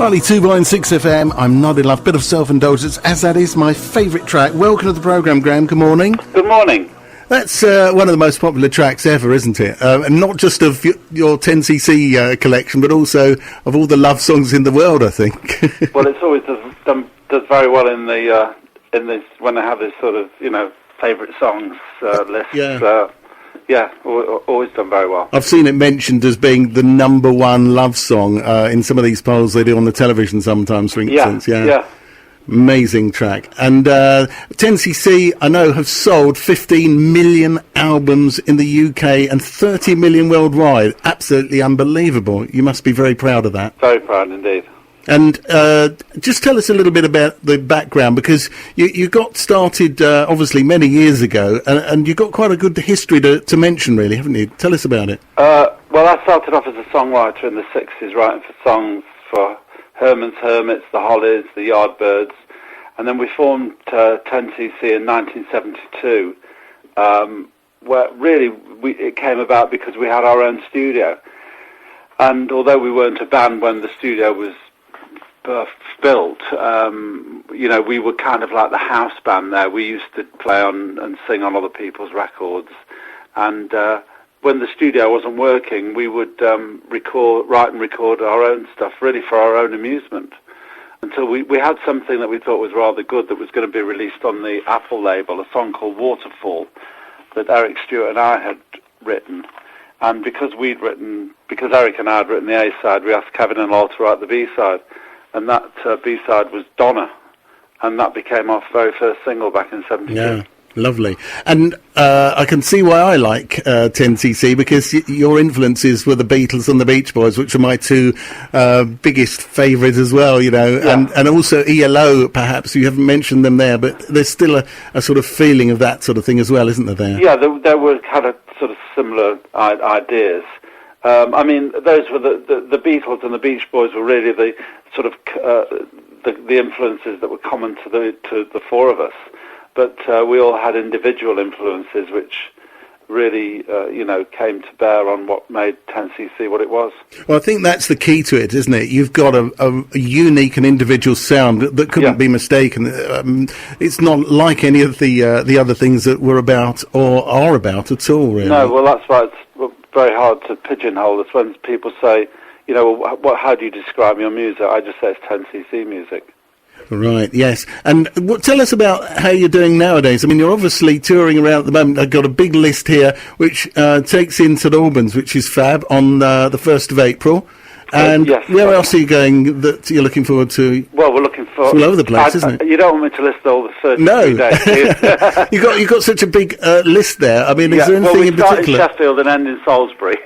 92.6 FM, I'm Not In Love, bit of self-indulgence, as that is my favourite track. Welcome to the programme, Graham, good morning. Good morning. That's one of the most popular tracks ever, isn't it? And not just of your 10cc collection, but also of all the love songs in the world, I think. Well, it's always does very well in this when they have this sort of, favourite songs list. Yeah, always done very well. I've seen it mentioned as being the number one love song in some of these polls they do on the television sometimes, for instance. Yeah. Amazing track. And 10cc, I know, have sold 15 million albums in the UK and 30 million worldwide. Absolutely unbelievable. You must be very proud of that. Very proud indeed. And just tell us a little bit about the background, because you got started, obviously, many years ago, and you've got quite a good history to mention, really, haven't you? Tell us about it. Well, I started off as a songwriter in the 60s, writing for songs for Herman's Hermits, the Hollies, the Yardbirds, and then we formed 10cc in 1972, where really it came about because we had our own studio. And although we weren't a band when the studio was built, we were kind of like the house band there. We used to play on and sing on other people's records, and when the studio wasn't working, we would write and record our own stuff, really for our own amusement, until we had something that we thought was rather good that was going to be released on the Apple label, a song called Waterfall that Eric Stewart and I had written. And because Eric and I had written the A-side, we asked Kevin and Lol to write the B-side. And that B-side was Donna, and that became our very first single back in 72. Yeah, lovely. And I can see why I like 10cc, because your influences were the Beatles and the Beach Boys, which are my two biggest favourites as well, Yeah. and also ELO, perhaps. You haven't mentioned them there, but there's still a sort of feeling of that sort of thing as well, isn't there, there? Yeah, there were kind of sort of similar ideas. Those were the Beatles and the Beach Boys were really the sort of the influences that were common to the four of us, but we all had individual influences which really came to bear on what made 10cc what it was. Well, I think that's the key to it, isn't it? You've got a unique and individual sound that couldn't be mistaken. It's not like any of the other things that we're about or are about at all, really. No, well, that's why it's very hard to pigeonhole us when people say, how do you describe your music? I just say it's 10cc music. Right, yes. And tell us about how you're doing nowadays. I mean, you're obviously touring around at the moment. I've got a big list here, which takes in St Albans, which is fab, on the 1st of April. And yes, where else are you going that you're looking forward to? Well, we're looking for... It's all over the place, isn't it? You don't want me to list all the 33 days, do you? You've got such a big list there. I mean, is there anything in particular? We start in Sheffield and end in Salisbury.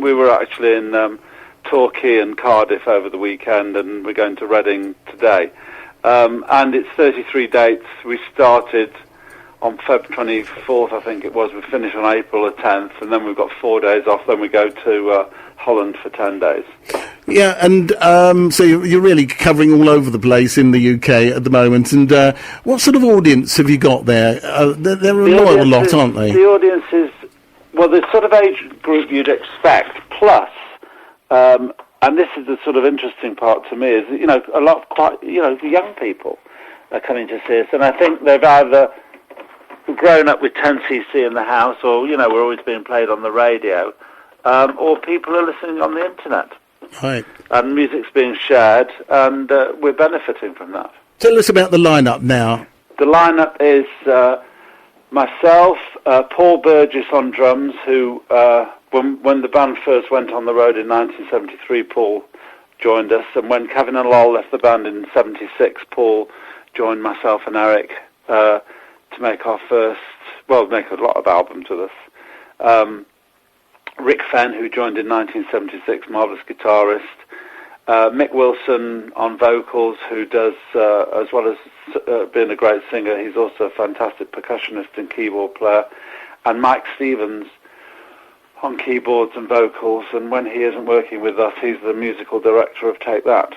We were actually in Torquay and Cardiff over the weekend, and we're going to Reading today. And it's 33 dates. We started on February 24th, I think it was. We finished on April the 10th, and then we've got 4 days off. Then we go to Holland for 10 days. Yeah, and so you're really covering all over the place in the UK at the moment. And what sort of audience have you got there? They're a loyal lot, aren't they? The audience is, well, the sort of age group you'd expect, plus, and this is the sort of interesting part to me, is, a lot of quite, young people are coming to see us. And I think they've either grown up with 10cc in the house, or, we're always being played on the radio, or people are listening on the internet. Right. And music's being shared, and we're benefiting from that. Tell us about the lineup now. The lineup is myself, Paul Burgess on drums, who, when the band first went on the road in 1973, Paul joined us, and when Kevin and Lol left the band in 76, Paul joined myself and Eric to make our first, make a lot of albums with us. Rick Fenn, who joined in 1976, marvellous guitarist. Mick Wilson on vocals, who does, as well as being a great singer, he's also a fantastic percussionist and keyboard player. And Mike Stevens on keyboards and vocals, and when he isn't working with us, he's the musical director of Take That.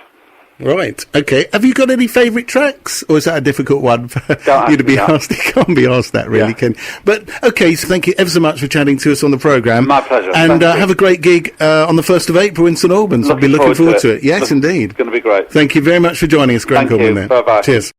Right. Okay. Have you got any favourite tracks, or is that a difficult one for you to be asked? You can't be asked that, really, Ken. But okay. So thank you ever so much for chatting to us on the programme. My pleasure. And have a great gig on the 1st of April in St Albans. I'll be looking forward to it. Yes, indeed. It's going to be great. Thank you very much for joining us, Graham Gouldman. Bye bye. Cheers.